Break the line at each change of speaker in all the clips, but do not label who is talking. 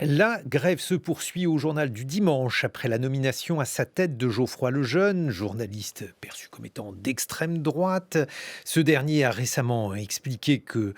La grève se poursuit au journal du dimanche après la nomination à sa tête de Geoffroy Lejeune, journaliste perçu comme étant d'extrême droite. Ce dernier a récemment expliqué que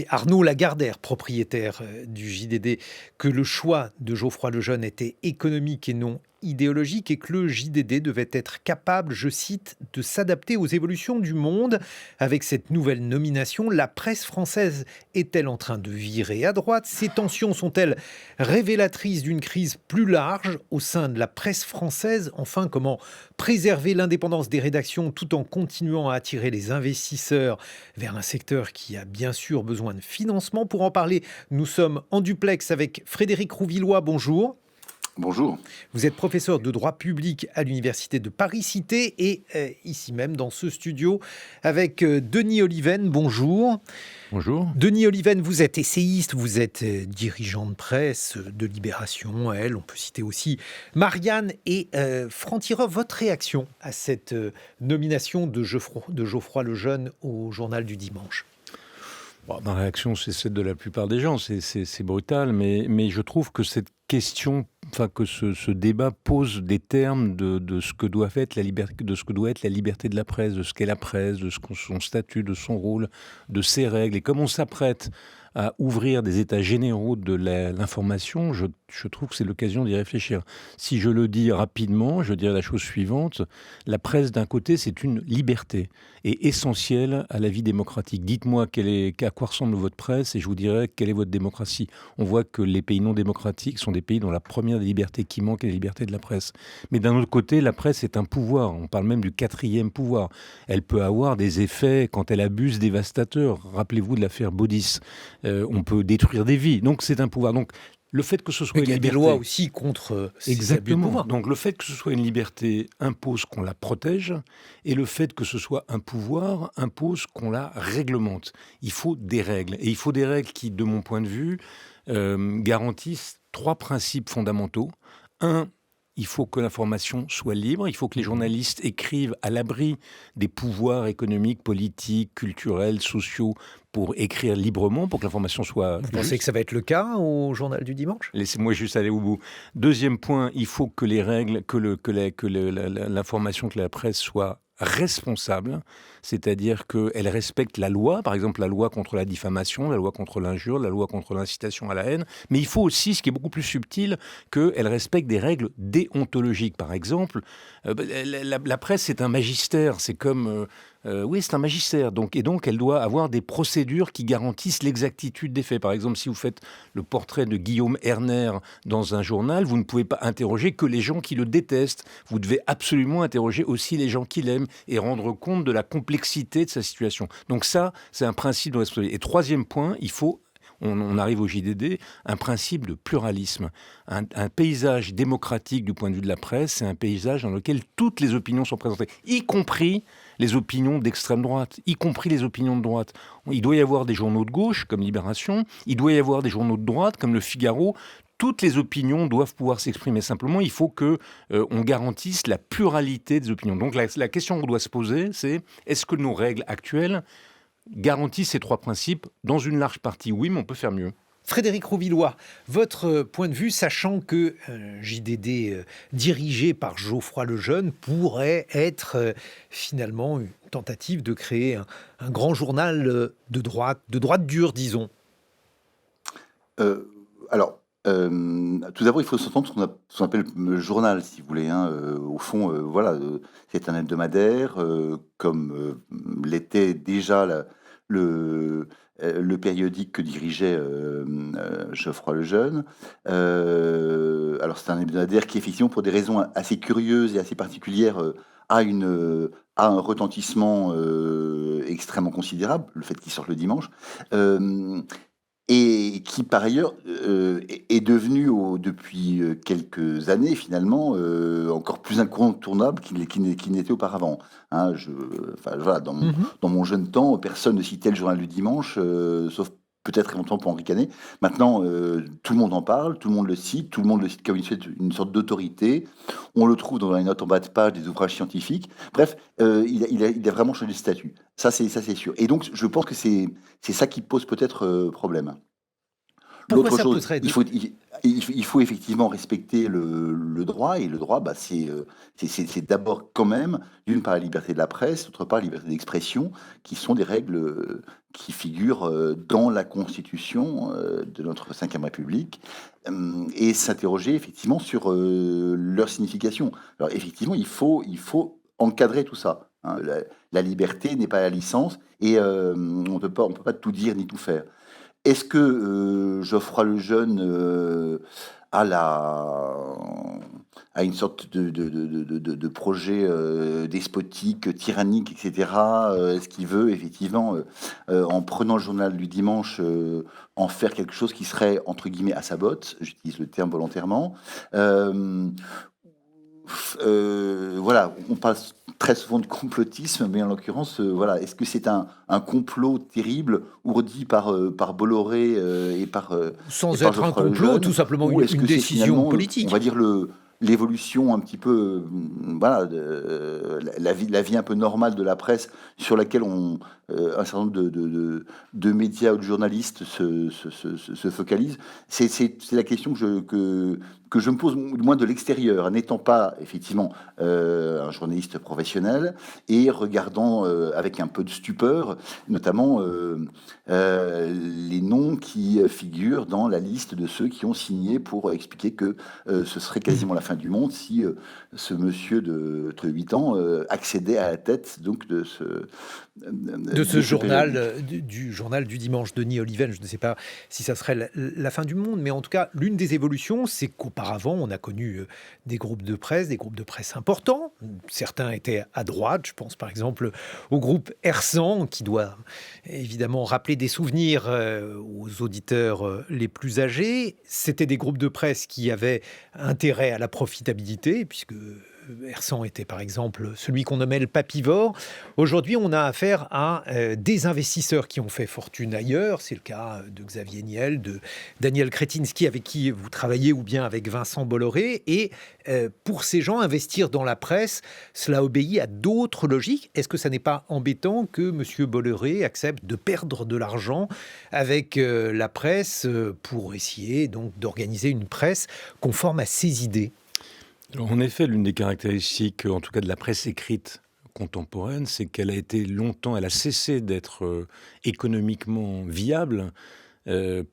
Arnaud Lagardère, propriétaire du JDD, que le choix de Geoffroy Lejeune était économique et non idéologique et que le JDD devait être capable, je cite, de s'adapter aux évolutions du monde. Avec cette nouvelle nomination, la presse française est-elle en train de virer à droite? Ces tensions sont-elles révélatrices d'une crise plus large au sein de la presse française? Enfin, comment préserver l'indépendance des rédactions tout en continuant à attirer les investisseurs vers un secteur qui a bien sûr besoin de financement? Pour en parler, nous sommes en duplex avec Frédéric Rouvillois. Bonjour.
Bonjour.
Vous êtes professeur de droit public à l'université de Paris-Cité et ici même dans ce studio avec Denis Oliven. Bonjour.
Bonjour.
Denis Oliven, vous êtes essayiste, vous êtes dirigeant de presse de Libération, on peut citer aussi Marianne et Franck-Tireur. Votre réaction à cette nomination de Geoffroy Lejeune au journal du dimanche?
Bon, ma réaction, c'est celle de la plupart des gens. C'est brutal, mais je trouve que cette question, que ce débat pose des termes de ce que doit être la liberté, de ce que doit être la liberté de la presse, de ce qu'est la presse, de son statut, de son rôle, de ses règles. Et comme on s'apprête à ouvrir des états généraux de l'information, je trouve que c'est l'occasion d'y réfléchir. Si je le dis rapidement, je dirais la chose suivante. La presse, d'un côté, c'est une liberté et essentielle à la vie démocratique. Dites-moi à quoi ressemble votre presse et je vous dirai quelle est votre démocratie. On voit que les pays non démocratiques sont des pays dont la première des libertés qui manque est la liberté de la presse. Mais d'un autre côté, la presse est un pouvoir. On parle même du quatrième pouvoir. Elle peut avoir des effets, quand elle abuse, dévastateurs. Rappelez-vous de l'affaire Baudis. On peut détruire des vies. Donc c'est un pouvoir. Donc le fait que ce soit
il y a
une liberté...
des lois aussi contre ces abus de
Exactement.
pouvoir.
Donc le fait que ce soit une liberté impose qu'on la protège et le fait que ce soit un pouvoir impose qu'on la réglemente. Il faut des règles. Et il faut des règles qui, de mon point de vue, garantissent 3 principes fondamentaux. Un, il faut que l'information soit libre, il faut que les journalistes écrivent à l'abri des pouvoirs économiques, politiques, culturels, sociaux, pour écrire librement, pour que l'information soit
Vous pensez que ça va être le cas au journal du dimanche?
Laissez-moi juste aller au bout. Deuxième point, il faut que les règles, l'information, que la presse soit responsable, c'est-à-dire qu'elle respecte la loi, par exemple la loi contre la diffamation, la loi contre l'injure, la loi contre l'incitation à la haine, mais il faut aussi, ce qui est beaucoup plus subtil, qu'elle respecte des règles déontologiques. Par exemple, la presse, c'est un magistère, c'est comme... oui, c'est un magistère, donc elle doit avoir des procédures qui garantissent l'exactitude des faits. Par exemple, si vous faites le portrait de Guillaume Erner dans un journal, vous ne pouvez pas interroger que les gens qui le détestent. Vous devez absolument interroger aussi les gens qui l'aiment et rendre compte de la complexité de sa situation. Donc ça, c'est un principe de responsabilité. Et troisième point, il faut... On arrive au JDD, un principe de pluralisme. Un paysage démocratique du point de vue de la presse, c'est un paysage dans lequel toutes les opinions sont présentées, y compris les opinions d'extrême droite, y compris les opinions de droite. Il doit y avoir des journaux de gauche, comme Libération, il doit y avoir des journaux de droite, comme Le Figaro. Toutes les opinions doivent pouvoir s'exprimer. Simplement, il faut qu'on garantisse la pluralité des opinions. Donc la question qu'on doit se poser, c'est est-ce que nos règles actuelles garantissent ces 3 principes? Dans une large partie, oui, mais on peut faire mieux.
Frédéric Rouvillois, votre point de vue, sachant que JDD dirigé par Geoffroy Lejeune pourrait être finalement une tentative de créer un grand journal de droite dure, disons.
Alors, tout d'abord, il faut s'entendre ce qu'on appelle le journal, si vous voulez. Au fond, voilà, c'est un hebdomadaire, comme l'était déjà le périodique que dirigeait Geoffroy Lejeune. Alors, c'est un hebdomadaire qui, effectivement, pour des raisons assez curieuses et assez particulières, a un retentissement extrêmement considérable, le fait qu'il sorte le dimanche. Et qui par ailleurs est devenu depuis quelques années finalement encore plus incontournable qu'il n'était auparavant. Enfin, voilà, dans mon jeune temps, personne ne citait le journal du dimanche, sauf peut-être éventuellement pour Henri Canet. Maintenant, tout le monde en parle, tout le monde le cite comme une sorte d'autorité. On le trouve dans les notes en bas de page des ouvrages scientifiques. Bref, il a vraiment changé de statut. Ça, c'est sûr. Et donc, je pense que c'est ça qui pose peut-être problème.
Pourquoi
L'autre
ça
chose,
poserait...
il faut effectivement respecter le droit, et le droit, c'est d'abord quand même, d'une part la liberté de la presse, d'autre part la liberté d'expression, qui sont des règles qui figurent dans la Constitution de notre Cinquième République, et s'interroger effectivement sur leur signification. Alors effectivement, il faut encadrer tout ça, hein. La liberté n'est pas la licence, et on peut pas tout dire ni tout faire. Est-ce que Geoffroy Lejeune a a une sorte de projet despotique, tyrannique, etc. Est-ce qu'il veut effectivement, en prenant le journal du dimanche, en faire quelque chose qui serait entre guillemets à sa botte? J'utilise le terme volontairement. Euh, voilà, on parle très souvent de complotisme, mais en l'occurrence, voilà, est-ce que c'est un complot terrible ourdi par Bolloré et
Sans
par
être un
Geoffroy
complot,
Lejeune,
tout simplement
ou est-ce
une
que c'est
décision
finalement, on
politique.
va dire, l'évolution un petit peu, voilà, la vie un peu normale de la presse, sur laquelle un certain nombre de médias ou de journalistes se focalisent? C'est la question que je me pose, du moins de l'extérieur, n'étant pas effectivement un journaliste professionnel, et regardant avec un peu de stupeur, notamment les noms qui figurent dans la liste de ceux qui ont signé pour expliquer que ce serait quasiment la fin du monde si ce monsieur de 8 ans accédait à la tête donc
De ce journal,
périodique.
du journal du dimanche, Denis Oliven. Je ne sais pas si ça serait la fin du monde, mais en tout cas, l'une des évolutions, c'est qu'auparavant, on a connu des groupes de presse importants. Certains étaient à droite. Je pense par exemple au groupe Ersan, qui doit évidemment rappeler des souvenirs aux auditeurs les plus âgés. C'était des groupes de presse qui avaient intérêt à la profitabilité, puisque Ersan était par exemple celui qu'on nommait le papivore. Aujourd'hui, on a affaire à des investisseurs qui ont fait fortune ailleurs. C'est le cas de Xavier Niel, de Daniel Kretinsky, avec qui vous travaillez, ou bien avec Vincent Bolloré. Et pour ces gens, investir dans la presse, cela obéit à d'autres logiques. Est-ce que ça n'est pas embêtant que M. Bolloré accepte de perdre de l'argent avec la presse pour essayer donc d'organiser une presse conforme à ses idées?
Alors, en effet, l'une des caractéristiques, en tout cas de la presse écrite contemporaine, c'est qu'elle a été longtemps, elle a cessé d'être économiquement viable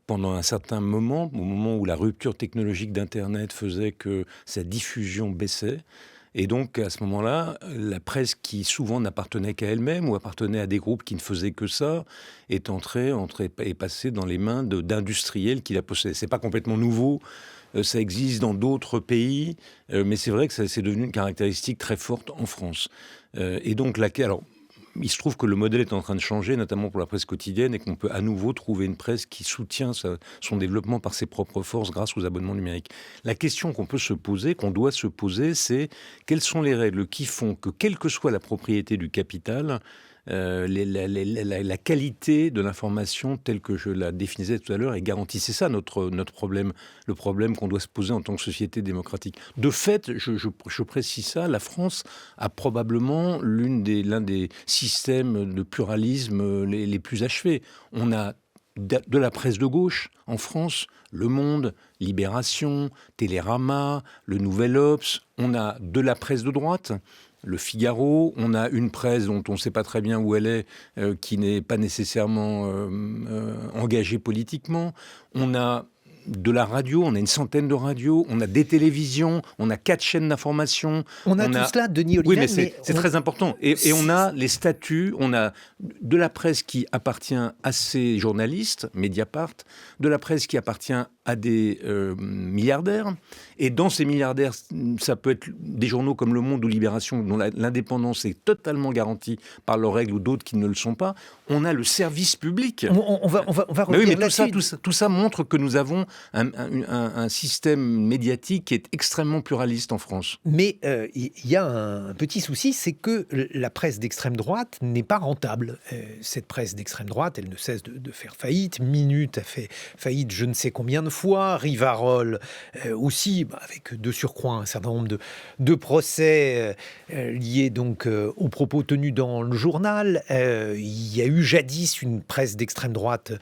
pendant un certain moment, au moment où la rupture technologique d'Internet faisait que sa diffusion baissait. Et donc, à ce moment-là, la presse qui souvent n'appartenait qu'à elle-même ou appartenait à des groupes qui ne faisaient que ça, est passée dans les mains d'industriels qui la possédaient. C'est pas complètement nouveau. Ça existe dans d'autres pays, mais c'est vrai que c'est devenu une caractéristique très forte en France. Et donc, alors, il se trouve que le modèle est en train de changer, notamment pour la presse quotidienne, et qu'on peut à nouveau trouver une presse qui soutient son développement par ses propres forces grâce aux abonnements numériques. La question qu'on peut se poser, qu'on doit se poser, c'est quelles sont les règles qui font que, quelle que soit la propriété du capital, la qualité de l'information telle que je la définissais tout à l'heure est garantie. C'est ça notre problème, le problème qu'on doit se poser en tant que société démocratique. De fait, je précise ça, la France a probablement l'un des systèmes de pluralisme les plus achevés. On a de la presse de gauche en France, Le Monde, Libération, Télérama, Le Nouvel Obs. On a de la presse de droite, Le Figaro. On a une presse dont on ne sait pas très bien où elle est, qui n'est pas nécessairement engagée politiquement. On a de la radio, on a une centaine de radios, on a des télévisions, on a 4 chaînes d'information.
On a tout cela, Denis
Oui,
Oliven.
mais c'est très important. Et on a les statuts, on a de la presse qui appartient à ces journalistes, Mediapart, de la presse qui appartient à des milliardaires. Et dans ces milliardaires, ça peut être des journaux comme Le Monde ou Libération, dont l'indépendance est totalement garantie par leurs règles, ou d'autres qui ne le sont pas. On a le service public.
On va
Mais oui,
revenir
mais
là-dessus.
tout ça montre que nous avons un système médiatique qui est extrêmement pluraliste en France.
Mais il y a un petit souci, c'est que la presse d'extrême droite n'est pas rentable. Cette presse d'extrême droite, elle ne cesse de faire faillite. Minute a fait faillite je ne sais combien de fois. Rivarol aussi, avec de surcroît un certain nombre de procès liés donc aux propos tenus dans le journal. Il y a eu jadis une presse d'extrême droite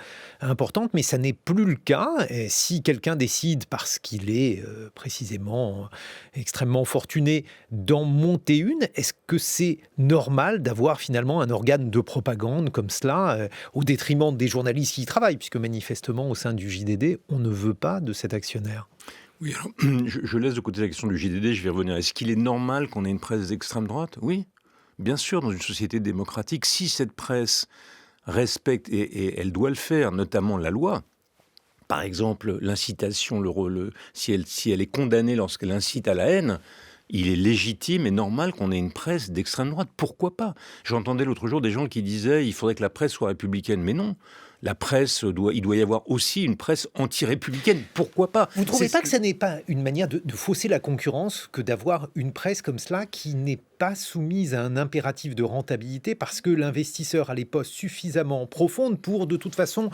importante, mais ça n'est plus le cas. Et si quelqu'un décide, parce qu'il est précisément extrêmement fortuné, d'en monter une, est-ce que c'est normal d'avoir finalement un organe de propagande comme cela, au détriment des journalistes qui y travaillent, puisque manifestement au sein du JDD, on ne veut pas de cet actionnaire?
Oui, alors, je laisse de côté la question du JDD, je vais revenir. Est-ce qu'il est normal qu'on ait une presse d'extrême droite? Oui, bien sûr, dans une société démocratique, si cette presse respecte, et elle doit le faire, notamment la loi. Par exemple, l'incitation, si elle est condamnée lorsqu'elle incite à la haine, il est légitime et normal qu'on ait une presse d'extrême droite. Pourquoi pas? J'entendais l'autre jour des gens qui disaient il faudrait que la presse soit républicaine. Mais non, la presse il doit y avoir aussi une presse anti-républicaine. Pourquoi pas?
Vous ne trouvez pas que ça n'est pas une manière de fausser la concurrence que d'avoir une presse comme cela qui n'est pas soumise à un impératif de rentabilité parce que l'investisseur a les poches suffisamment profondes pour de toute façon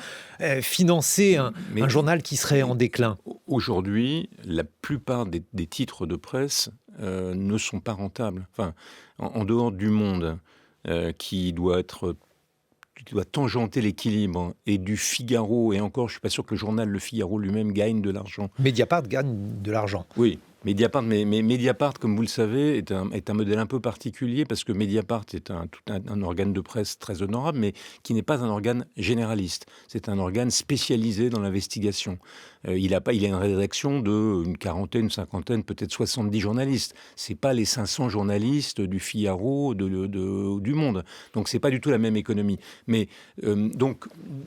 financer un journal qui serait en déclin?
Aujourd'hui, la plupart des titres de presse ne sont pas rentables. Enfin, en dehors du Monde qui doit tangenter l'équilibre, et du Figaro, et encore, je ne suis pas sûr que le journal Le Figaro lui-même gagne de l'argent.
Mediapart gagne de l'argent.
Oui, Mediapart, mais Mediapart, comme vous le savez, est un modèle un peu particulier, parce que Mediapart est un organe de presse très honorable, mais qui n'est pas un organe généraliste. C'est un organe spécialisé dans l'investigation. Il a une rédaction d'une quarantaine, une cinquantaine, peut-être 70 journalistes. C'est pas les 500 journalistes du Figaro, du Monde. Donc c'est pas du tout la même économie. Mais donc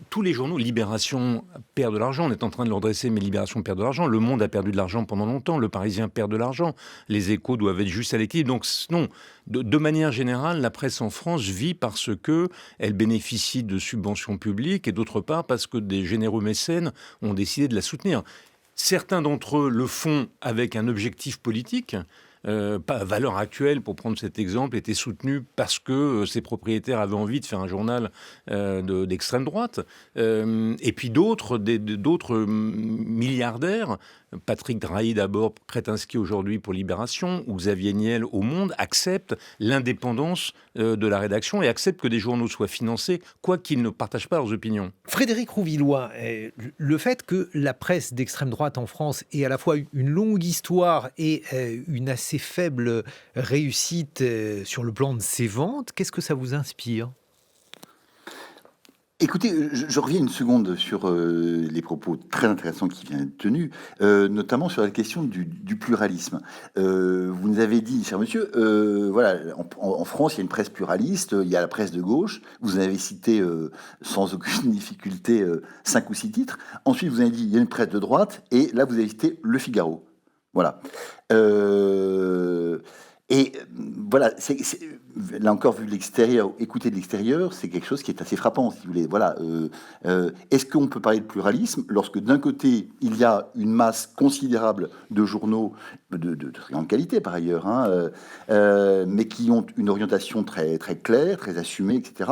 tous les journaux, Libération perd de l'argent. On est en train de le redresser, mais Libération perd de l'argent. Le Monde a perdu de l'argent pendant longtemps. Le Parisien perd de l'argent. Les Échos doivent être juste à l'équilibre. Donc non. De manière générale, la presse en France vit parce qu'elle bénéficie de subventions publiques et d'autre part parce que des généreux mécènes ont décidé de la soutenir. Certains d'entre eux le font avec un objectif politique. À valeur actuelle, pour prendre cet exemple, était soutenu parce que ses propriétaires avaient envie de faire un journal d'extrême droite. Et puis d'autres milliardaires, Patrick Drahi d'abord, Kretinsky aujourd'hui pour Libération, ou Xavier Niel au Monde, acceptent l'indépendance de la rédaction et acceptent que des journaux soient financés, quoi qu'ils ne partagent pas leurs opinions.
Frédéric Rouvillois, le fait que la presse d'extrême droite en France ait à la fois une longue histoire et une assez faible réussite sur le plan de ses ventes, qu'est-ce que ça vous inspire ?
Écoutez, je reviens une seconde sur les propos très intéressants qui viennent d'être tenus, notamment sur la question du pluralisme. Vous nous avez dit, cher monsieur, voilà, en France, il y a une presse pluraliste, il y a la presse de gauche. Vous avez cité sans aucune difficulté 5 ou 6 titres. Ensuite, vous avez dit, il y a une presse de droite, et là, vous avez cité Le Figaro. Voilà. Et voilà, là encore, vu de l'extérieur, écouter de l'extérieur, c'est quelque chose qui est assez frappant, si vous voulez. Voilà. Est-ce qu'on peut parler de pluralisme lorsque d'un côté, il y a une masse considérable de journaux de très grande qualité, par ailleurs, hein, mais qui ont une orientation très, très claire, très assumée, etc.,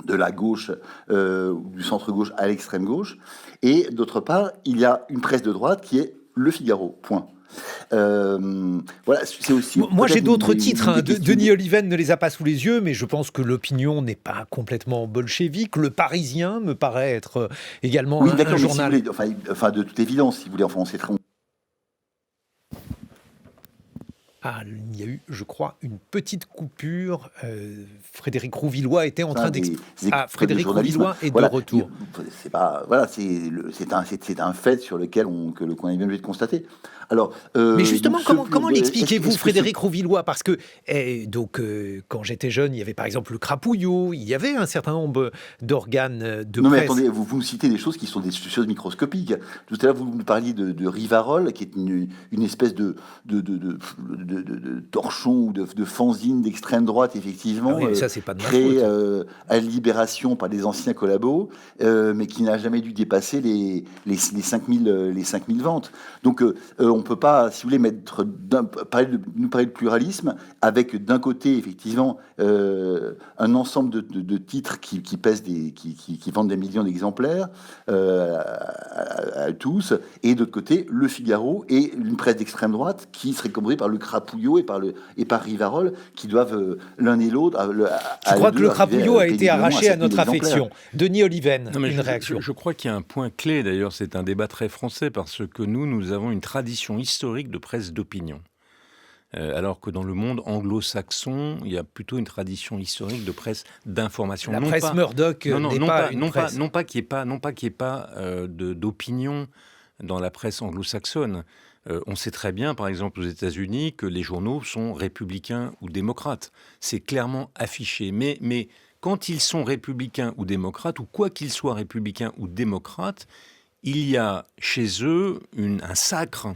de la gauche, du centre-gauche à l'extrême gauche, et d'autre part, il y a une presse de droite qui est Le Figaro, point. Voilà, c'est aussi.
Moi, j'ai d'autres titres. Denis Oliven ne les a pas sous les yeux, mais je pense que l'opinion n'est pas complètement bolchevique. Le Parisien me paraît être également un journal.
Si vous voulez, enfin, de toute évidence, si vous voulez, enfin, on sait très.
Ah, il y a eu, je crois, une petite coupure. Frédéric Rouvillois était en train d'expliquer. Frédéric Rouvillois est de retour.
C'est pas, voilà, c'est un fait sur lequel qu'on est bien obligé de constater. Alors,
mais justement, comment l'expliquez-vous, Frédéric Rouvillois? Parce que quand j'étais jeune, il y avait par exemple le Crapouillot, il y avait un certain nombre d'organes de presse.
Non mais attendez, vous me citez des choses qui sont des choses microscopiques. Tout à l'heure, vous nous parliez de Rivarol, qui est une espèce de torchons ou de fanzines d'extrême droite, effectivement,
oui, ça, c'est pas de ma
créé
faute.
à Libération par des anciens collabos, mais qui n'a jamais dû dépasser les 5000 ventes. Donc, on peut pas, si vous voulez, nous parler de pluralisme avec, d'un côté, effectivement, un ensemble de titres qui pèsent qui vendent des millions d'exemplaires à tous, et d'autre côté, Le Figaro et une presse d'extrême droite qui serait commandée par le Crapouillot et par Rivarol, qui doivent l'un et l'autre.
Je crois que le Crapouillot a été
péniblement
arraché à
7000
notre
exemplaires.
affection. Denis Oliven,
Non, mais
une réaction.
je crois qu'il y a un point clé, d'ailleurs, c'est un débat très français, parce que nous avons une tradition historique de presse d'opinion. Alors que dans le monde anglo-saxon, il y a plutôt une tradition historique de presse d'information.
La presse Murdoch n'est pas une presse.
Non pas qu'il n'y ait pas d'opinion dans la presse anglo-saxonne. On sait très bien, par exemple aux États-Unis, que les journaux sont républicains ou démocrates. C'est clairement affiché. Mais quand ils sont républicains ou démocrates, ou quoi qu'ils soient républicains ou démocrates, il y a chez eux un sacre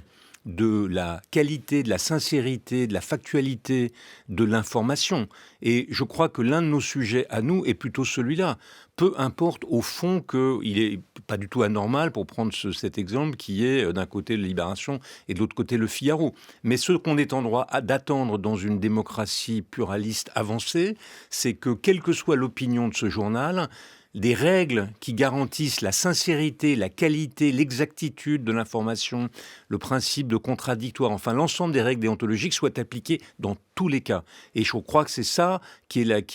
de la qualité, de la sincérité, de la factualité de l'information. Et je crois que l'un de nos sujets à nous est plutôt celui-là. Peu importe au fond qu'il n'est pas du tout anormal, pour prendre cet exemple, qui est d'un côté le Libération et de l'autre côté le Figaro. Mais ce qu'on est en droit d'attendre dans une démocratie pluraliste avancée, c'est que, quelle que soit l'opinion de ce journal, des règles qui garantissent la sincérité, la qualité, l'exactitude de l'information, le principe de contradictoire, enfin l'ensemble des règles déontologiques soient appliquées dans tous les cas. Et je crois que c'est ça qui est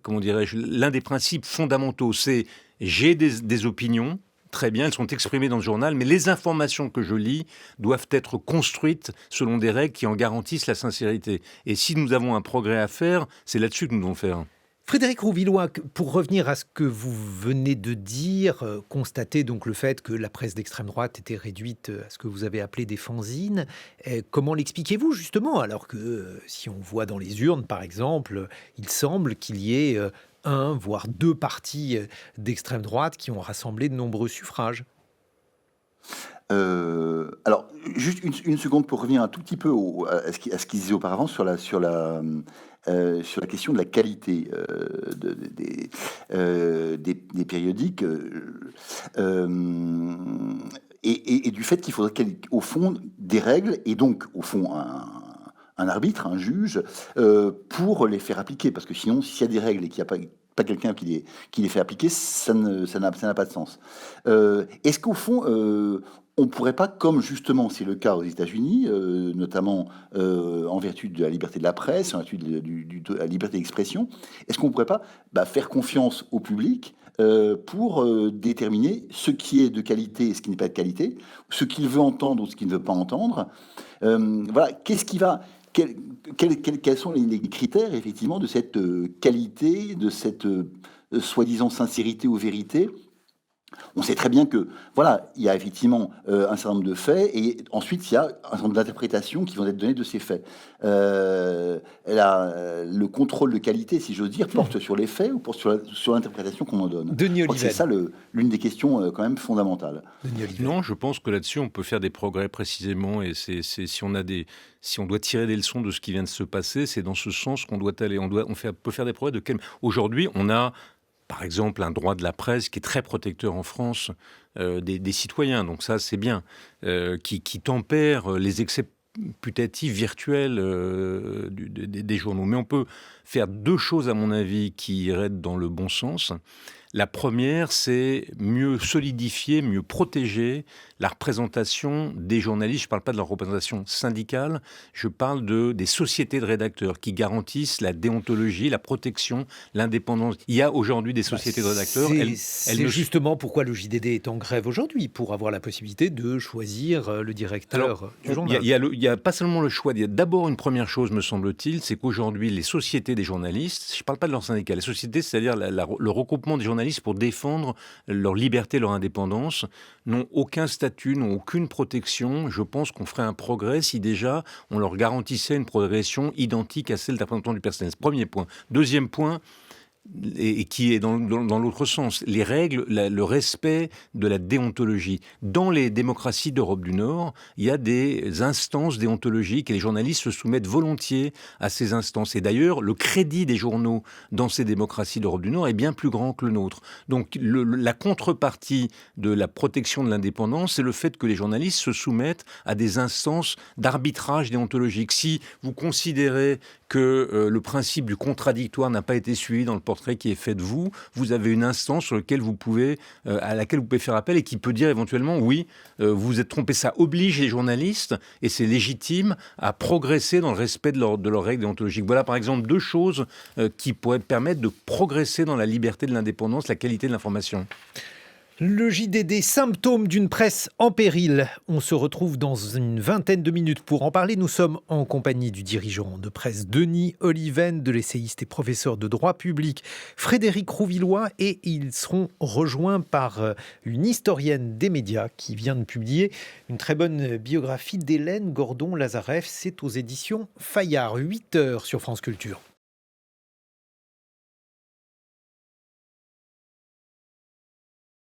comment dirais-je, l'un des principes fondamentaux. C'est j'ai des opinions. Très bien, elles sont exprimées dans le journal, mais les informations que je lis doivent être construites selon des règles qui en garantissent la sincérité. Et si nous avons un progrès à faire, c'est là-dessus que nous devons faire.
Frédéric Rouvillois, pour revenir à ce que vous venez de dire, constater donc le fait que la presse d'extrême droite était réduite à ce que vous avez appelé des fanzines, comment l'expliquez-vous justement, alors que si on voit dans les urnes par exemple, il semble qu'il y ait un, voire deux partis d'extrême droite qui ont rassemblé de nombreux suffrages?
Alors, juste une seconde pour revenir un tout petit peu à ce qu'il disait auparavant sur la question de la qualité des périodiques, et du fait qu'il faudrait au fond des règles et donc au fond un arbitre, un juge, pour les faire appliquer. Parce que sinon, s'il y a des règles et qu'il n'y a pas quelqu'un qui les fait appliquer, ça n'a pas de sens. Est-ce qu'au fond, on pourrait pas, comme justement c'est le cas aux États-Unis, notamment en vertu de la liberté de la presse, en vertu de la liberté d'expression, est-ce qu'on pourrait pas faire confiance au public pour déterminer ce qui est de qualité et ce qui n'est pas de qualité, ce qu'il veut entendre ou ce qu'il ne veut pas entendre. Voilà, quels sont les critères effectivement de cette qualité, de cette soi-disant sincérité ou vérité? On sait très bien que, voilà, il y a effectivement un certain nombre de faits, et ensuite il y a un certain nombre d'interprétations qui vont être données de ces faits. Le contrôle de qualité, si j'ose dire, porte sur les faits ou porte sur l'interprétation qu'on en donne.
Denis
Je crois que c'est
Oliven.
ça l'une des questions quand même fondamentales.
Denis Oliven.
Non, je pense que là-dessus, on peut faire des progrès précisément. Et si on doit tirer des leçons de ce qui vient de se passer, c'est dans ce sens qu'on doit aller. On peut faire des progrès Aujourd'hui, on a, par exemple, un droit de la presse qui est très protecteur en France des citoyens. Donc ça, c'est bien. Qui tempère les excès putatifs virtuels des journaux. Mais on peut faire deux choses, à mon avis, qui iraient dans le bon sens. La première, c'est mieux solidifier, mieux protéger la représentation des journalistes. Je ne parle pas de leur représentation syndicale, je parle des sociétés de rédacteurs qui garantissent la déontologie, la protection, l'indépendance. Il y a aujourd'hui des sociétés de rédacteurs.
C'est justement pourquoi le JDD est en grève aujourd'hui, pour avoir la possibilité de choisir le directeur du journal.
Il y a pas seulement le choix. Il y a d'abord une première chose, me semble-t-il, c'est qu'aujourd'hui, les sociétés des journalistes, je ne parle pas de leurs syndicats, les sociétés, c'est-à-dire le regroupement des journalistes pour défendre leur liberté, leur indépendance, n'ont aucun statut, n'ont aucune protection. Je pense qu'on ferait un progrès si déjà on leur garantissait une progression identique à celle d'un représentant du personnel. Premier point. Deuxième point, et qui est dans l'autre sens. Les règles, le respect de la déontologie. Dans les démocraties d'Europe du Nord, il y a des instances déontologiques et les journalistes se soumettent volontiers à ces instances. Et d'ailleurs, le crédit des journaux dans ces démocraties d'Europe du Nord est bien plus grand que le nôtre. Donc la contrepartie de la protection de l'indépendance, c'est le fait que les journalistes se soumettent à des instances d'arbitrage déontologique. Si vous considérez que le principe du contradictoire n'a pas été suivi dans le portrait qui est fait de vous, vous avez une instance sur laquelle à laquelle vous pouvez faire appel et qui peut dire éventuellement oui, vous vous êtes trompé. Ça oblige les journalistes, et c'est légitime, à progresser dans le respect de leurs règles déontologiques. Voilà par exemple 2 choses qui pourraient permettre de progresser dans la liberté de l'indépendance, la qualité de l'information.
Le JDD, symptômes d'une presse en péril. On se retrouve dans une vingtaine de minutes pour en parler. Nous sommes en compagnie du dirigeant de presse Denis Oliven, de l'essayiste et professeur de droit public Frédéric Rouvillois, et ils seront rejoints par une historienne des médias qui vient de publier une très bonne biographie d'Hélène Gordon-Lazareff. C'est aux éditions Fayard, 8h sur France Culture.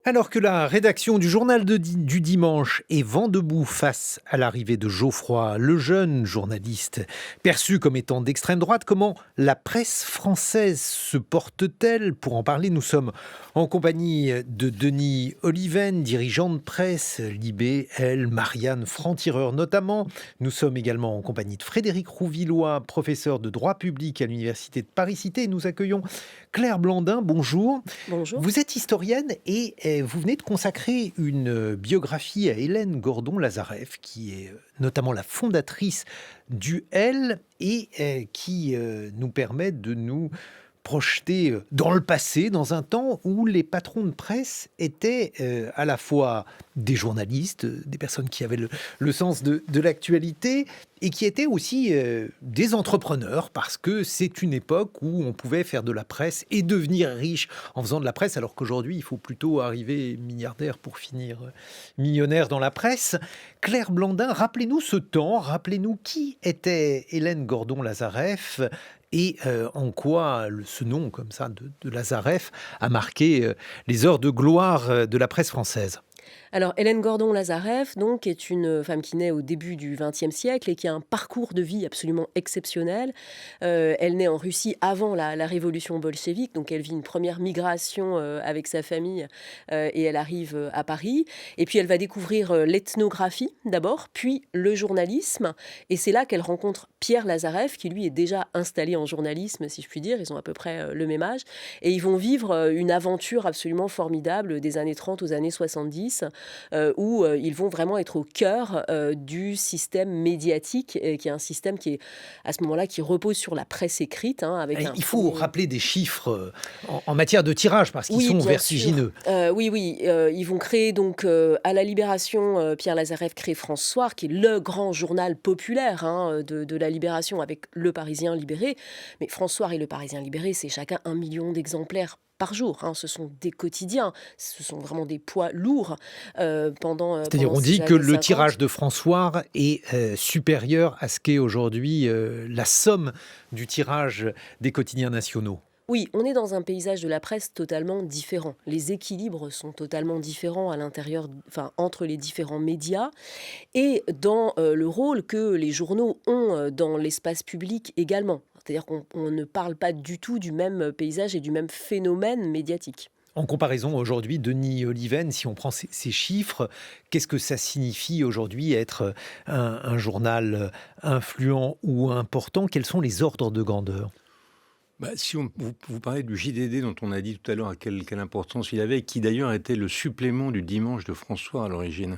Alors que la rédaction du journal du dimanche est vent debout face à l'arrivée de Geoffroy Lejeune, journaliste perçu comme étant d'extrême droite, comment la presse française se porte-t-elle ? Pour en parler, nous sommes en compagnie de Denis Oliven, dirigeant de presse, Libé, Elle, Marianne Franc-Tireur notamment. Nous sommes également en compagnie de Frédéric Rouvillois, professeur de droit public à l'Université de Paris-Cité. Et nous accueillons Claire Blandin, bonjour.
Bonjour.
Vous êtes historienne et vous venez de consacrer une biographie à Hélène Gordon-Lazareff, qui est notamment la fondatrice du L et qui nous permet de nous projeter dans le passé, dans un temps où les patrons de presse étaient à la fois des journalistes, des personnes qui avaient le sens de l'actualité, et qui étaient aussi des entrepreneurs, parce que c'est une époque où on pouvait faire de la presse et devenir riche en faisant de la presse, alors qu'aujourd'hui, il faut plutôt arriver milliardaire pour finir millionnaire dans la presse. Claire Blandin, rappelez-nous ce temps, rappelez-nous qui était Hélène Gordon-Lazareff, et en quoi ce nom comme ça de Lazareff a marqué les heures de gloire de la presse française.
Alors, Hélène Gordon-Lazareff, donc, est une femme qui naît au début du XXe siècle et qui a un parcours de vie absolument exceptionnel. Elle naît en Russie avant la révolution bolchevique, donc elle vit une première migration avec sa famille et elle arrive à Paris. Et puis, elle va découvrir l'ethnographie d'abord, puis le journalisme. Et c'est là qu'elle rencontre Pierre Lazareff, qui lui est déjà installé en journalisme, si je puis dire. Ils ont à peu près le même âge. Et ils vont vivre une aventure absolument formidable des années 30 aux années 70. Où ils vont vraiment être au cœur du système médiatique, qui est un système qui est, à ce moment-là, qui repose sur la presse écrite.
Il faut rappeler des chiffres en matière de tirage, parce qu'ils sont vertigineux.
Oui. Ils vont créer donc, à la Libération, Pierre Lazareff crée France Soir, qui est le grand journal populaire de la Libération, avec Le Parisien libéré. Mais France Soir et Le Parisien libéré, c'est chacun 1 million d'exemplaires par jour. Ce sont des quotidiens, ce sont vraiment des poids lourds
C'est-à-dire, on dit que le tirage de François est supérieur à ce qu'est aujourd'hui la somme du tirage des quotidiens nationaux.
Oui, on est dans un paysage de la presse totalement différent. Les équilibres sont totalement différents à l'intérieur, entre les différents médias et dans le rôle que les journaux ont dans l'espace public également. C'est-à-dire qu'on ne parle pas du tout du même paysage et du même phénomène médiatique.
En comparaison aujourd'hui, Denis Oliven, si on prend ces chiffres, qu'est-ce que ça signifie aujourd'hui être un journal influent ou important ? Quels sont les ordres de grandeur ?
Si vous parlez du JDD dont on a dit tout à l'heure à quelle importance il avait, qui d'ailleurs était le supplément du dimanche de François à l'origine.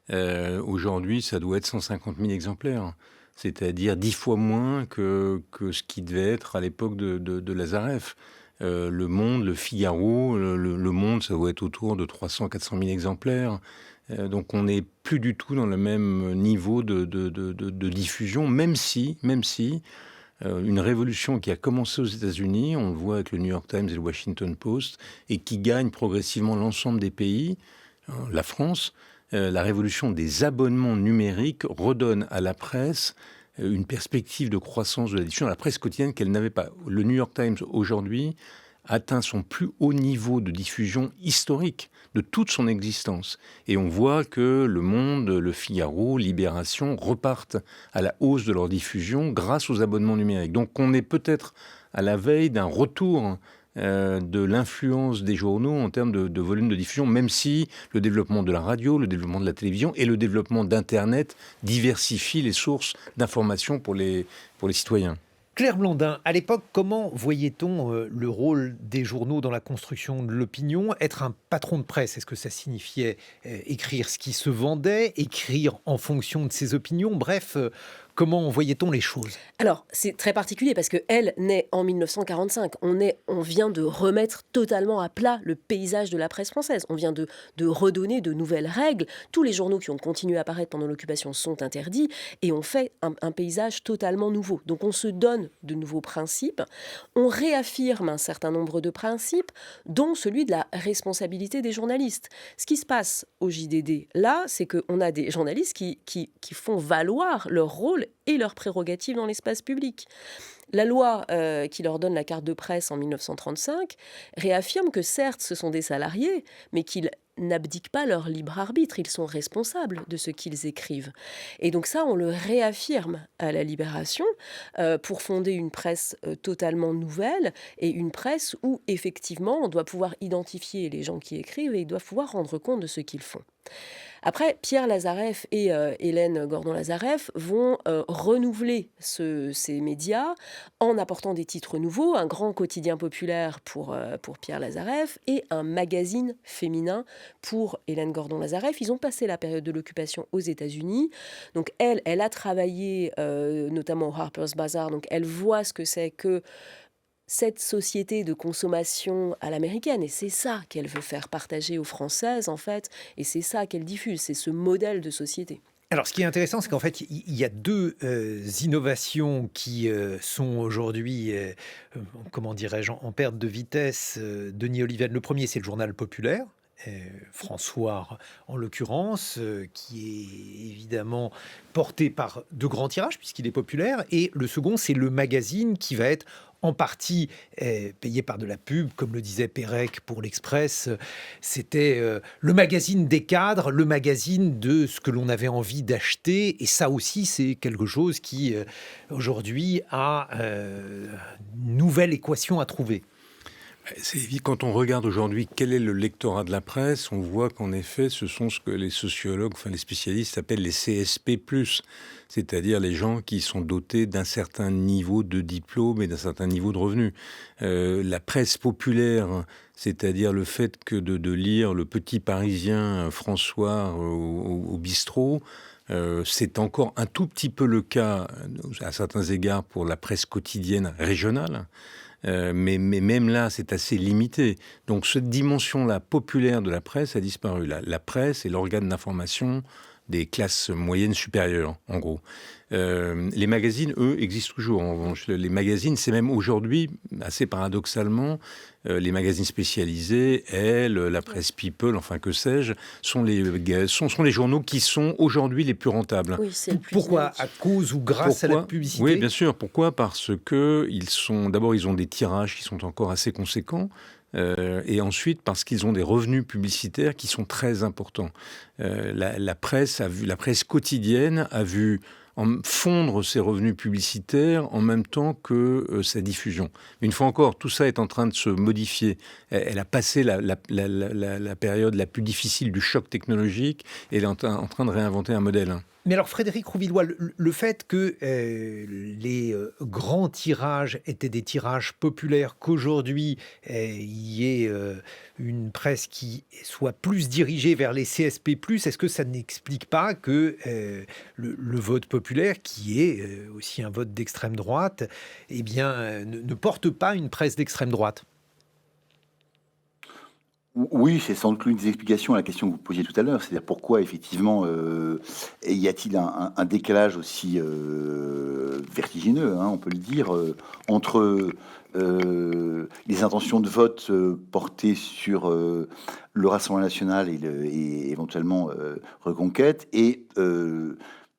Aujourd'hui, ça doit être 150 000 exemplaires. C'est-à-dire 10 fois moins que ce qui devait être à l'époque de Lazareff. Le Monde, le Figaro, le Monde, ça doit être autour de 300-400 000 exemplaires. Donc on n'est plus du tout dans le même niveau de diffusion, même si une révolution qui a commencé aux États-Unis, on le voit avec le New York Times et le Washington Post, et qui gagne progressivement l'ensemble des pays, la France, la révolution des abonnements numériques redonne à la presse une perspective de croissance de la diffusion, à la presse quotidienne qu'elle n'avait pas. Le New York Times, aujourd'hui, atteint son plus haut niveau de diffusion historique de toute son existence. Et on voit que Le Monde, Le Figaro, Libération repartent à la hausse de leur diffusion grâce aux abonnements numériques. Donc on est peut-être à la veille d'un retour de l'influence des journaux en termes de volume de diffusion, même si le développement de la radio, le développement de la télévision et le développement d'Internet diversifient les sources d'information pour les citoyens.
Claire Blandin, à l'époque, comment voyait-on le rôle des journaux dans la construction de l'opinion? Être un patron de presse, est-ce que ça signifiait écrire ce qui se vendait, écrire en fonction de ses opinions? Bref, comment voyait-on les choses?
Alors, c'est très particulier parce qu'elle naît en 1945. On vient de remettre totalement à plat le paysage de la presse française. On vient de redonner de nouvelles règles. Tous les journaux qui ont continué à apparaître pendant l'occupation sont interdits et on fait un paysage totalement nouveau. Donc on se donne de nouveaux principes. On réaffirme un certain nombre de principes, dont celui de la responsabilité des journalistes. Ce qui se passe au JDD, là, c'est qu'on a des journalistes qui font valoir leur rôle et leurs prérogatives dans l'espace public. La loi qui leur donne la carte de presse en 1935 réaffirme que certes ce sont des salariés, mais qu'ils n'abdiquent pas leur libre arbitre, ils sont responsables de ce qu'ils écrivent. Et donc ça, on le réaffirme à la Libération pour fonder une presse totalement nouvelle et une presse où effectivement on doit pouvoir identifier les gens qui écrivent et ils doivent pouvoir rendre compte de ce qu'ils font. Après, Pierre Lazareff et Hélène Gordon-Lazareff vont renouveler ces médias en apportant des titres nouveaux, un grand quotidien populaire pour Pierre Lazareff et un magazine féminin pour Hélène Gordon-Lazareff. Ils ont passé la période de l'occupation aux États-Unis. Donc elle a travaillé notamment au Harper's Bazaar, donc elle voit ce que c'est que cette société de consommation à l'américaine, et c'est ça qu'elle veut faire partager aux Françaises, en fait, et c'est ça qu'elle diffuse, c'est ce modèle de société.
Alors, ce qui est intéressant, c'est qu'en fait, il y a deux innovations qui sont aujourd'hui, comment dirais-je, en perte de vitesse. Denis Oliven, le premier, c'est le journal populaire. François, en l'occurrence, qui est évidemment porté par de grands tirages, puisqu'il est populaire. Et le second, c'est le magazine qui va être en partie payé par de la pub, comme le disait Pérec pour l'Express. C'était le magazine des cadres, le magazine de ce que l'on avait envie d'acheter. Et ça aussi, c'est quelque chose qui, aujourd'hui, a une nouvelle équation à trouver.
C'est évident, quand on regarde aujourd'hui quel est le lectorat de la presse, on voit qu'en effet, ce sont ce que les sociologues, enfin les spécialistes appellent les CSP+, c'est-à-dire les gens qui sont dotés d'un certain niveau de diplôme et d'un certain niveau de revenus. La presse populaire, c'est-à-dire le fait que de lire le petit Parisien François au bistrot, c'est encore un tout petit peu le cas, à certains égards, pour la presse quotidienne régionale. Mais même là, c'est assez limité. Donc cette dimension-là populaire de la presse a disparu. La presse est l'organe d'information des classes moyennes supérieures, en gros. Les magazines, eux, existent toujours. En revanche, les magazines, c'est même aujourd'hui, assez paradoxalement, les magazines spécialisés, Elle, la presse People, enfin que sais-je, sont les journaux qui sont aujourd'hui les plus rentables.
Oui, c'est le plus
Pourquoi?
dynamique.
À cause ou grâce à la publicité?
Oui, bien sûr. Pourquoi? Parce que d'abord, ils ont des tirages qui sont encore assez conséquents. Et ensuite parce qu'ils ont des revenus publicitaires qui sont très importants. La presse quotidienne a vu fondre ses revenus publicitaires en même temps que sa diffusion. Une fois encore, tout ça est en train de se modifier. Elle a passé la période la plus difficile du choc technologique et elle est en train de réinventer un modèle.
Mais alors Frédéric Rouvillois, le fait que les grands tirages étaient des tirages populaires, qu'aujourd'hui il y ait une presse qui soit plus dirigée vers les CSP+, est-ce que ça n'explique pas que le vote populaire, qui est aussi un vote d'extrême droite, eh bien, ne porte pas une presse d'extrême droite?
Oui, c'est sans doute l'une des explications à la question que vous posiez tout à l'heure, c'est-à-dire pourquoi effectivement y a-t-il un décalage aussi vertigineux, hein, on peut le dire, entre les intentions de vote portées sur le Rassemblement national et éventuellement Reconquête et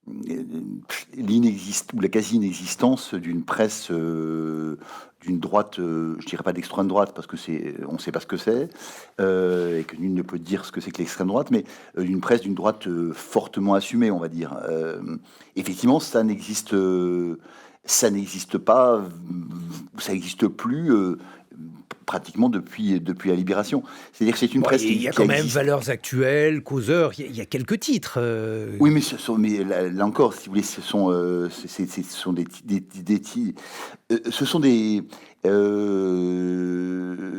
ou la quasi-inexistence d'une presse d'une droite, je dirais pas d'extrême droite parce que on ne sait pas ce que c'est et que nul ne peut dire ce que c'est que l'extrême droite, mais d'une presse d'une droite fortement assumée, on va dire. Effectivement, ça n'existe pas, ça n'existe plus. Pratiquement depuis la Libération. C'est-à-dire que c'est une
Bon,
presse
il y a
qui
quand même
existe.
Valeurs Actuelles, Causeur, il y a quelques titres.
Oui, mais là encore, si vous voulez, ce sont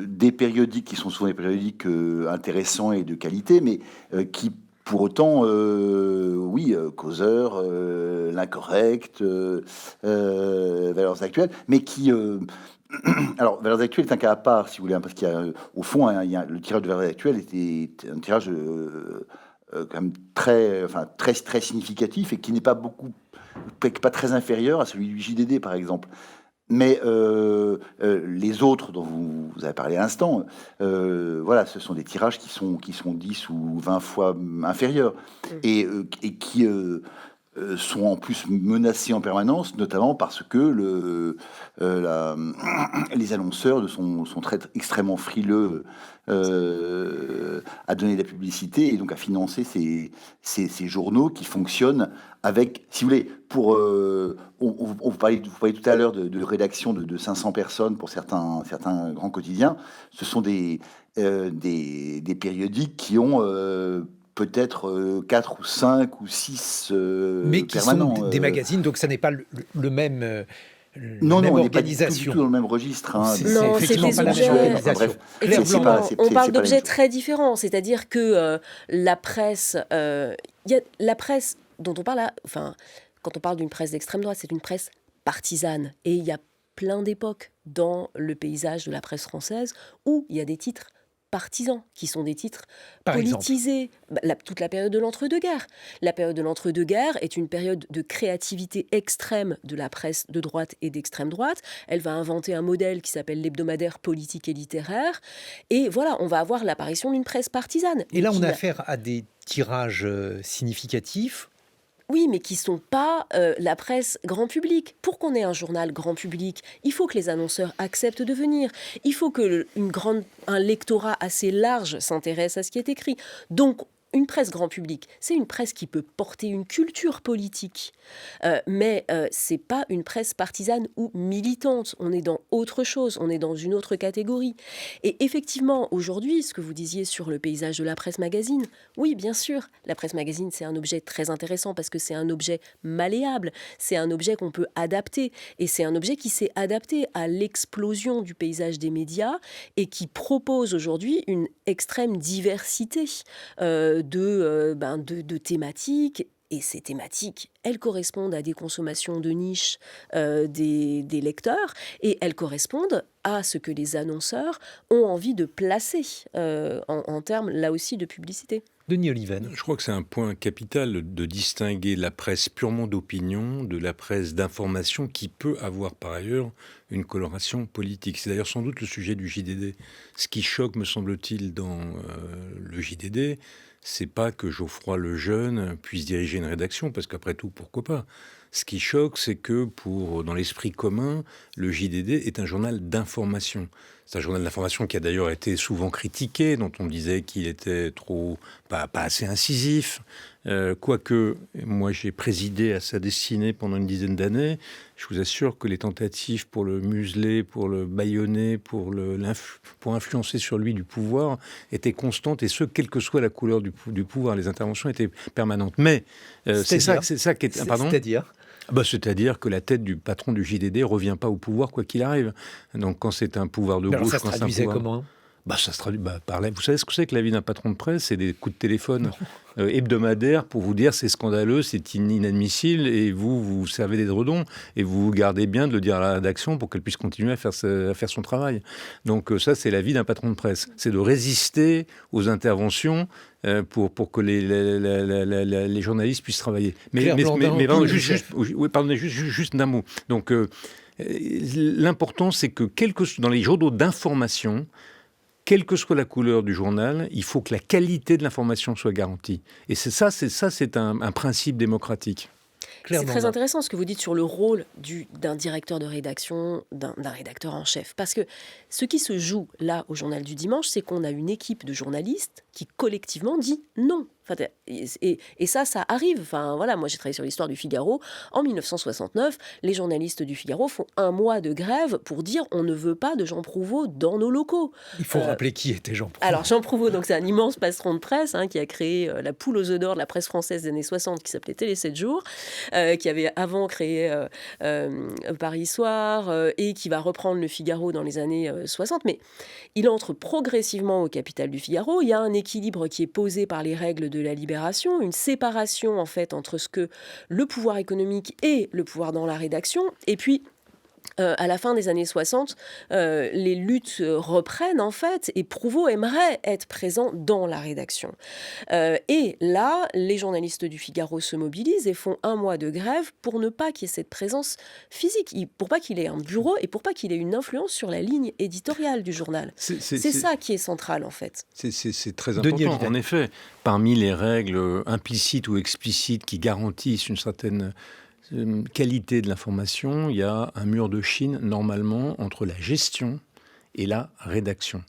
des périodiques qui sont souvent des périodiques intéressants et de qualité, mais qui pour autant, Causeur, L'Incorrect, Valeurs Actuelles, mais qui alors, Valeurs Actuelles est un cas à part, si vous voulez, hein, parce qu'il y a, au fond, hein, le tirage de Valeurs Actuelles était un tirage quand même très significatif et qui n'est pas très inférieur à celui du JDD, par exemple. Mais les autres dont vous avez parlé à l'instant, voilà, ce sont des tirages qui sont 10 ou 20 fois inférieurs et qui sont en plus menacés en permanence, notamment parce que les annonceurs sont extrêmement frileux à donner de la publicité et donc à financer ces journaux qui fonctionnent avec, si vous voulez, vous parliez tout à l'heure de rédaction de 500 personnes pour certains grands quotidiens. Ce sont des périodiques qui ont peut-être 4 ou 5 ou 6
mais qui
permanents.
sont des magazines, donc ça n'est pas le même,
Non,
même
on n'est pas du
organisation.
tout dans le même registre. Hein.
C'est
Non,
effectivement
c'est
pas la
des
même
objets-
organisation.
Bref,
Effectivement, on parle
c'est pas la
d'objets
même chose.
très différents, c'est-à-dire que la presse, il y a la presse dont on parle là, enfin, quand on parle d'une presse d'extrême droite, c'est une presse partisane. Et il y a plein d'époques dans le paysage de la presse française où il y a des titres partisans, qui sont des titres
Par exemple.
politisés. Toute la période de l'entre-deux-guerres. La période de l'entre-deux-guerres est une période de créativité extrême de la presse de droite et d'extrême droite. Elle va inventer un modèle qui s'appelle l'hebdomadaire politique et littéraire. Et voilà, on va avoir l'apparition d'une presse partisane.
Et là,
Mais
on
qui
a
n'a-
affaire à des tirages significatifs.
Oui, mais qui ne sont pas la presse grand public. Pour qu'on ait un journal grand public, il faut que les annonceurs acceptent de venir. Il faut que un lectorat assez large s'intéresse à ce qui est écrit. Donc, une presse grand public, c'est une presse qui peut porter une culture politique, mais c'est pas une presse partisane ou militante. On est dans autre chose, on est dans une autre catégorie. Et effectivement, aujourd'hui, ce que vous disiez sur le paysage de la presse magazine, oui, bien sûr, la presse magazine, c'est un objet très intéressant parce que c'est un objet malléable, c'est un objet qu'on peut adapter, et c'est un objet qui s'est adapté à l'explosion du paysage des médias et qui propose aujourd'hui une extrême diversité de thématiques. Et ces thématiques, elles correspondent à des consommations de niche des lecteurs, et elles correspondent à ce que les annonceurs ont envie de placer en termes, là aussi, de publicité.
Denis Oliven.
Je crois que c'est un point capital de distinguer la presse purement d'opinion de la presse d'information qui peut avoir par ailleurs une coloration politique. C'est d'ailleurs sans doute le sujet du JDD. Ce qui choque, me semble-t-il, dans le JDD, c'est pas que Geoffroy Lejeune puisse diriger une rédaction, parce qu'après tout, pourquoi pas ? Ce qui choque, c'est que dans l'esprit commun, le JDD est un journal d'information. C'est un journal d'information qui a d'ailleurs été souvent critiqué, dont on disait qu'il était pas assez incisif. Quoique, moi j'ai présidé à sa destinée pendant une dizaine d'années, je vous assure que les tentatives pour le museler, pour le bâillonner, pour influencer sur lui du pouvoir étaient constantes, et ce, quelle que soit la couleur du pouvoir. Les interventions étaient permanentes. Mais c'est ça qui est... Pardon ? C'est-à-dire que la tête du patron du JDD ne revient pas au pouvoir quoi qu'il arrive. Donc quand c'est un pouvoir de gauche...
ça se traduisait comment ?
Ça se traduit par là. Vous savez ce que c'est que la vie d'un patron de presse ? C'est des coups de téléphone hebdomadaires pour vous dire c'est scandaleux, c'est inadmissible, et vous servez des dredons, et vous gardez bien de le dire à la rédaction pour qu'elle puisse continuer à faire son travail. Donc ça, c'est la vie d'un patron de presse. C'est de résister aux interventions pour que les journalistes puissent travailler. Juste d'un mot. Donc l'important, c'est que dans les journaux d'information, quelle que soit la couleur du journal, il faut que la qualité de l'information soit garantie. Et c'est un principe démocratique.
Claire
C'est très
Blandin.
intéressant ce que vous dites sur le rôle d'un directeur de rédaction, d'un rédacteur en chef. Parce que ce qui se joue là au Journal du Dimanche, c'est qu'on a une équipe de journalistes qui collectivement dit non. Enfin, et ça arrive. Enfin, voilà, moi j'ai travaillé sur l'histoire du Figaro. En 1969, les journalistes du Figaro font un mois de grève pour dire on ne veut pas de Jean Prouveau dans nos locaux.
Il faut
Euh,
rappeler qui était Jean Prouveau.
Alors Jean Prouveau, donc c'est un immense patron de presse qui a créé la poule aux œufs d'or de la presse française des années 60 qui s'appelait Télé 7 jours, qui avait avant créé Paris Soir et qui va reprendre le Figaro dans les années 60. Mais il entre progressivement au capital du Figaro. Il y a un équilibre qui est posé par les règles de la Libération, une séparation en fait entre ce que le pouvoir économique et le pouvoir dans la rédaction. Et puis à la fin des années 60, les luttes reprennent en fait, et Prouveau aimerait être présent dans la rédaction. Et là, les journalistes du Figaro se mobilisent et font un mois de grève pour ne pas qu'il y ait cette présence physique, pour pas qu'il ait un bureau et pour pas qu'il ait une influence sur la ligne éditoriale du journal. C'est ça qui est central en fait.
C'est très
Denis
important.
Hallyday.
En effet, parmi les règles implicites ou explicites qui garantissent une certaine qualité de l'information, il y a un mur de Chine, normalement, entre la gestion et la rédaction.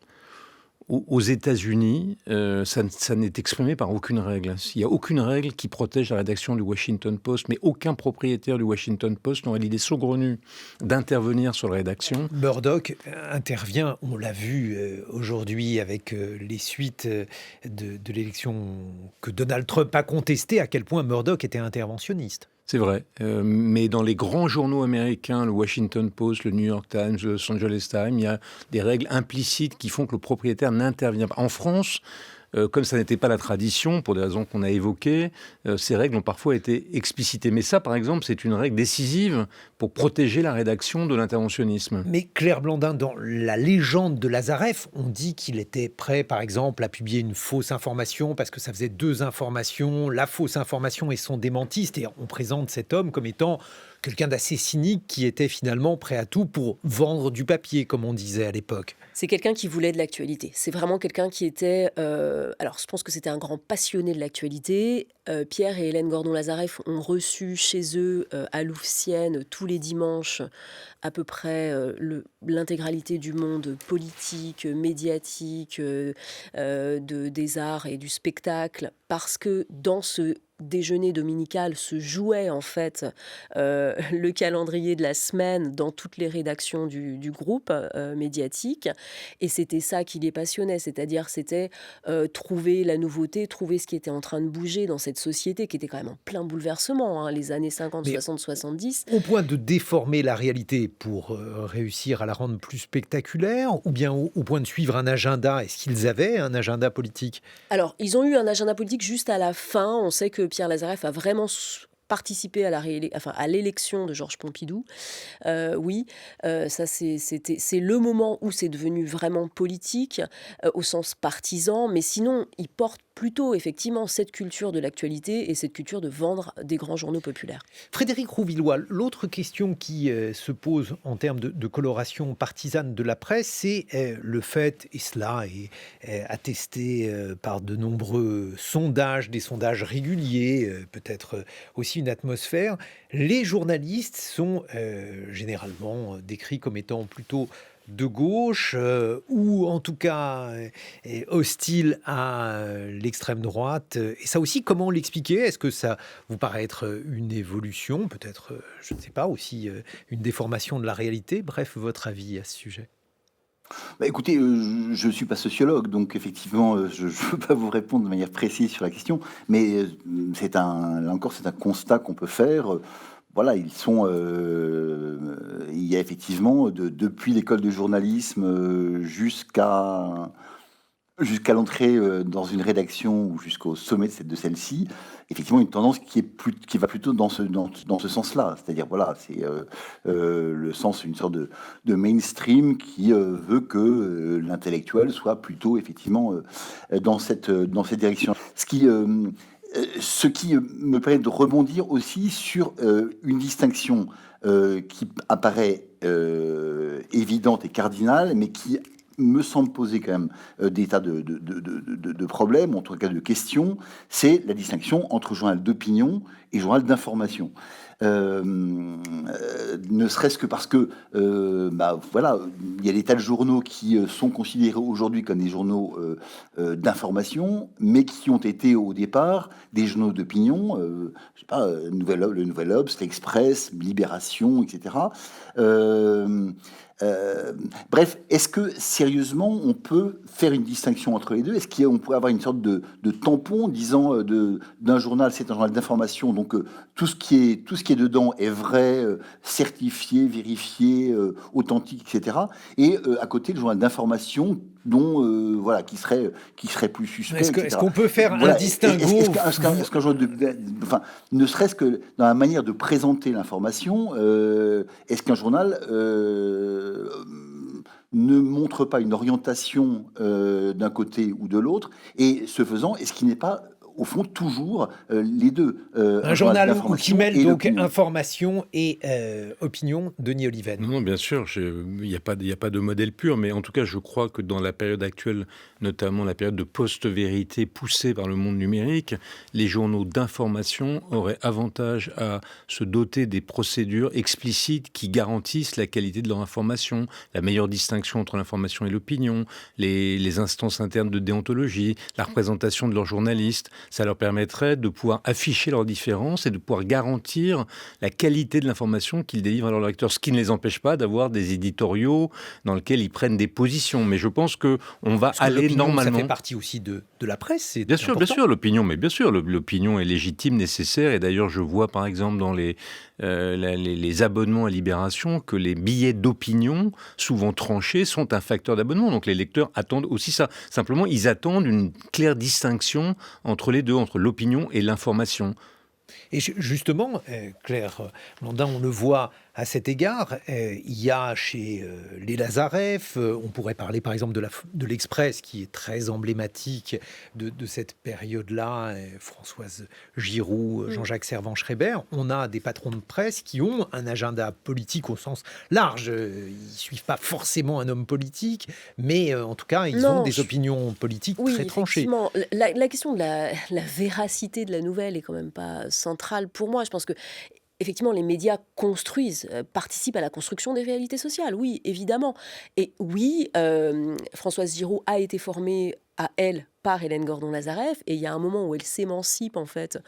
Aux États-Unis, ça n'est exprimé par aucune règle. Il n'y a aucune règle qui protège la rédaction du Washington Post, mais aucun propriétaire du Washington Post n'aurait l'idée saugrenue d'intervenir sur la rédaction.
Murdoch intervient, on l'a vu aujourd'hui avec les suites de l'élection que Donald Trump a contestée, à quel point Murdoch était interventionniste.
C'est vrai, mais dans les grands journaux américains, le Washington Post, le New York Times, le Los Angeles Times, il y a des règles implicites qui font que le propriétaire n'intervient pas. En France, comme ça n'était pas la tradition, pour des raisons qu'on a évoquées, ces règles ont parfois été explicitées. Mais ça, par exemple, c'est une règle décisive pour protéger la rédaction de l'interventionnisme.
Mais Claire Blandin, dans la légende de Lazareff, on dit qu'il était prêt, par exemple, à publier une fausse information parce que ça faisait deux informations, la fausse information et son démentiste. Et on présente cet homme comme étant quelqu'un d'assez cynique qui était finalement prêt à tout pour vendre du papier, comme on disait à l'époque.
C'est quelqu'un qui voulait de l'actualité. C'est vraiment quelqu'un qui était... alors, je pense que c'était un grand passionné de l'actualité. Pierre et Hélène Gordon-Lazareff ont reçu chez eux, à Louvciennes, tous les dimanches, à peu près l'intégralité du monde politique, médiatique, des arts et du spectacle, parce que dans ce déjeuner dominical se jouait en fait le calendrier de la semaine dans toutes les rédactions du groupe médiatique, et c'était ça qui les passionnait, c'est-à-dire c'était trouver la nouveauté, trouver ce qui était en train de bouger dans cette société qui était quand même en plein bouleversement, les années 50, 60, 70.
Au point de déformer la réalité pour réussir à la rendre plus spectaculaire, ou bien au point de suivre un agenda. Est-ce qu'ils avaient un agenda politique ?
Alors, ils ont eu un agenda politique juste à la fin. On sait que Pierre Lazareff a vraiment participé à l'élection de Georges Pompidou. Oui, ça c'est le moment où c'est devenu vraiment politique, au sens partisan, mais sinon, il porte plutôt effectivement cette culture de l'actualité et cette culture de vendre des grands journaux populaires.
Frédéric Rouvillois, l'autre question qui se pose en termes de coloration partisane de la presse, c'est le fait, et cela est attesté par de nombreux sondages, des sondages réguliers, peut-être aussi une atmosphère, les journalistes sont généralement décrits comme étant plutôt de gauche, ou en tout cas hostile à l'extrême droite. Et ça aussi, comment l'expliquer ? Est-ce que ça vous paraît être une évolution, peut-être, je ne sais pas, aussi une déformation de la réalité ? Bref, votre avis à ce sujet.
Écoutez, je ne suis pas sociologue, donc effectivement, je ne peux pas vous répondre de manière précise sur la question, mais là encore, c'est un constat qu'on peut faire. Voilà, il y a effectivement, depuis l'école de journalisme jusqu'à l'entrée dans une rédaction ou jusqu'au sommet de celle-ci, effectivement une tendance qui va plutôt dans ce sens-là. C'est-à-dire, voilà, c'est le sens, une sorte de mainstream qui veut que l'intellectuel soit plutôt effectivement dans cette direction. Ce qui me permet de rebondir aussi sur une distinction qui apparaît évidente et cardinale, mais qui me semble poser quand même des tas de problèmes, en tout cas de questions, c'est la distinction entre journal d'opinion et journal d'information. Ne serait-ce que parce que voilà, il y a des tas de journaux qui sont considérés aujourd'hui comme des journaux d'information, mais qui ont été au départ des journaux d'opinion, je sais pas, le Nouvel Obs, l'Express, Libération, etc. Bref, est-ce que sérieusement on peut faire une distinction entre les deux? Est-ce qu'on pourrait avoir une sorte de tampon disant d'un journal, c'est un journal d'information, donc tout ce qui est dedans est vrai, certifié, vérifié, authentique, etc. Et à côté le journal d'information dont voilà qui serait plus suspect, etc.
Est-ce qu'on peut faire
Voilà.
un distinguo
Est-ce qu'un journal enfin, ne serait-ce que dans la manière de présenter l'information, est-ce qu'un journal ne montre pas une orientation d'un côté ou de l'autre, et ce faisant, est-ce qu'il n'est pas au fond toujours les deux,
un journal qui
d'information
mêle
et
donc
d'opinion.
information et opinion, Denis Oliven?
Non, bien sûr, il n'y a pas de modèle pur, mais en tout cas, je crois que dans la période actuelle, notamment la période de post-vérité poussée par le monde numérique, les journaux d'information auraient avantage à se doter des procédures explicites qui garantissent la qualité de leur information, la meilleure distinction entre l'information et l'opinion, les instances internes de déontologie, la représentation de leurs journalistes. Ça leur permettrait de pouvoir afficher leurs différences et de pouvoir garantir la qualité de l'information qu'ils délivrent à leurs lecteurs, ce qui ne les empêche pas d'avoir des éditoriaux dans lesquels ils prennent des positions. Mais je pense qu'on va aller normalement...
Ça fait partie aussi de la presse, c'est
bien sûr, l'opinion, mais bien sûr, l'opinion est légitime, nécessaire. Et d'ailleurs, je vois par exemple dans les abonnements à Libération que les billets d'opinion, souvent tranchés, sont un facteur d'abonnement. Donc les lecteurs attendent aussi ça. Simplement, ils attendent une claire distinction entre les deux, entre l'opinion et l'information.
Et justement, Claire Blandin, on le voit à cet égard, il y a chez les Lazareff, on pourrait parler par exemple de l'Express, qui est très emblématique de cette période-là, Françoise Giroud, Jean-Jacques Servan-Schreiber. On a des patrons de presse qui ont un agenda politique au sens large. Ils ne suivent pas forcément un homme politique, mais en tout cas, ils ont des opinions politiques très tranchées.
La question de la véracité de la nouvelle est quand même pas centrale pour moi. Je pense que effectivement, les médias construisent, participent à la construction des réalités sociales, oui, évidemment. Et oui, Françoise Giroud a été formée à elle par Hélène Gordon-Lazareff, et il y a un moment où elle s'émancipe, en fait,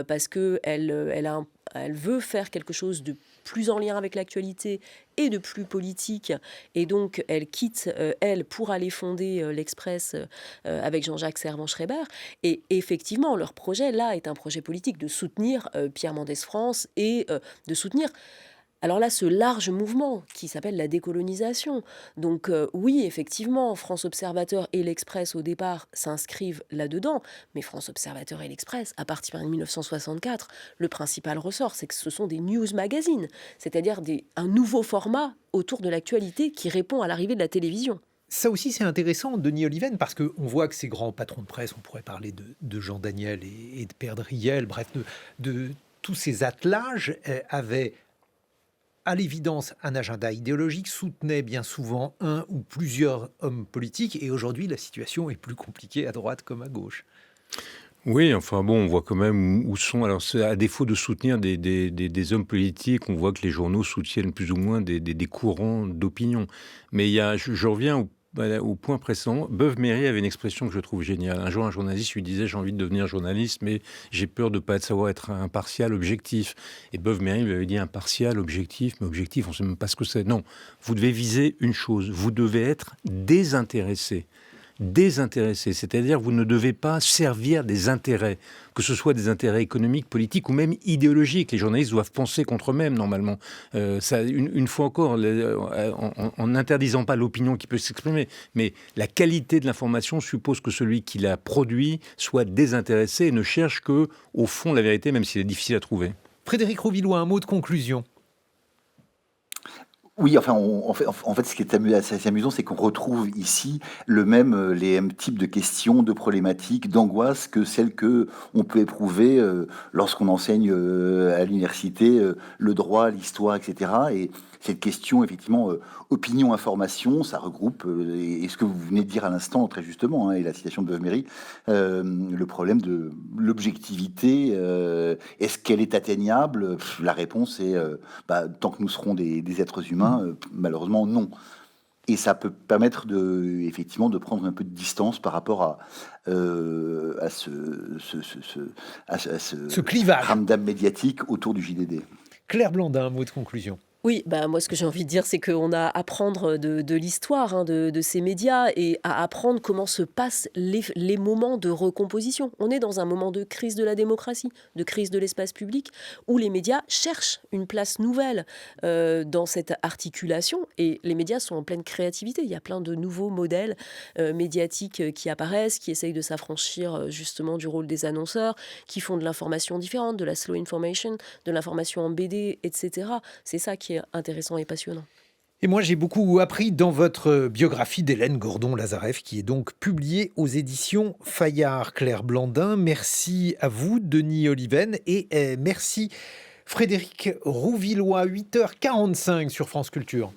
parce qu'elle veut faire quelque chose de plus en lien avec l'actualité et de plus politique, et donc elle quitte, elle, pour aller fonder l'Express avec Jean-Jacques Servan-Schreiber, et effectivement, leur projet, là, est un projet politique de soutenir Pierre Mendès France et de soutenir... Alors là, ce large mouvement qui s'appelle la décolonisation. Donc oui, effectivement, France Observateur et l'Express, au départ, s'inscrivent là-dedans. Mais France Observateur et l'Express, à partir de 1964, le principal ressort, c'est que ce sont des news magazines, c'est-à-dire un nouveau format autour de l'actualité qui répond à l'arrivée de la télévision.
Ça aussi, c'est intéressant, Denis Oliven, parce qu'on voit que ces grands patrons de presse, on pourrait parler de Jean Daniel et de Perdriel, bref, de tous ces attelages, avaient à l'évidence un agenda idéologique, soutenait bien souvent un ou plusieurs hommes politiques, et aujourd'hui la situation est plus compliquée à droite comme à gauche.
Oui, enfin bon, on voit quand même où sont... Alors, à défaut de soutenir des hommes politiques, on voit que les journaux soutiennent plus ou moins des courants d'opinion. Mais je reviens au point précédent. Beuve-Méry avait une expression que je trouve géniale. Un jour, un journaliste lui disait « J'ai envie de devenir journaliste, mais j'ai peur de ne pas savoir être impartial, objectif. » Et Beuve-Méry lui avait dit « Impartial, objectif, mais objectif, on ne sait même pas ce que c'est. » Non, vous devez viser une chose. Vous devez être désintéressé. Désintéressé, c'est-à-dire vous ne devez pas servir des intérêts, que ce soit des intérêts économiques, politiques ou même idéologiques. Les journalistes doivent penser contre eux-mêmes normalement. Une fois encore, en n'interdisant pas l'opinion qui peut s'exprimer, mais la qualité de l'information suppose que celui qui la produit soit désintéressé et ne cherche que, au fond, la vérité, même s'il est difficile à trouver.
Frédéric Rouvillois, un mot de conclusion.
Oui, enfin, en fait, ce qui est assez amusant, c'est qu'on retrouve ici les mêmes types de questions, de problématiques, d'angoisses que celles que on peut éprouver lorsqu'on enseigne à l'université le droit, l'histoire, etc. Et cette question, effectivement, opinion, information, ça regroupe, et ce que vous venez de dire à l'instant, très justement, hein, et la citation de Beuve-Méry, le problème de l'objectivité, est-ce qu'elle est atteignable? La réponse est tant que nous serons des êtres humains, malheureusement non. Et ça peut permettre effectivement de prendre un peu de distance par rapport à ce
Ce clivage.
ramdam médiatique autour du JDD.
Claire Blandin, un mot de conclusion.
Oui, bah, moi, ce que j'ai envie de dire, c'est qu'on a à apprendre de l'histoire, hein, de ces médias et à apprendre comment se passent les moments de recomposition. On est dans un moment de crise de la démocratie, de crise de l'espace public, où les médias cherchent une place nouvelle dans cette articulation. Et les médias sont en pleine créativité. Il y a plein de nouveaux modèles médiatiques qui apparaissent, qui essayent de s'affranchir justement du rôle des annonceurs, qui font de l'information différente, de la slow information, de l'information en BD, etc. C'est ça qui est intéressant et passionnant.
Et moi, j'ai beaucoup appris dans votre biographie d'Hélène Gordon-Lazareff, qui est donc publiée aux éditions Fayard. Claire Blandin, merci à vous, Denis Oliven, et merci Frédéric Rouvillois, 8h45 sur France Culture.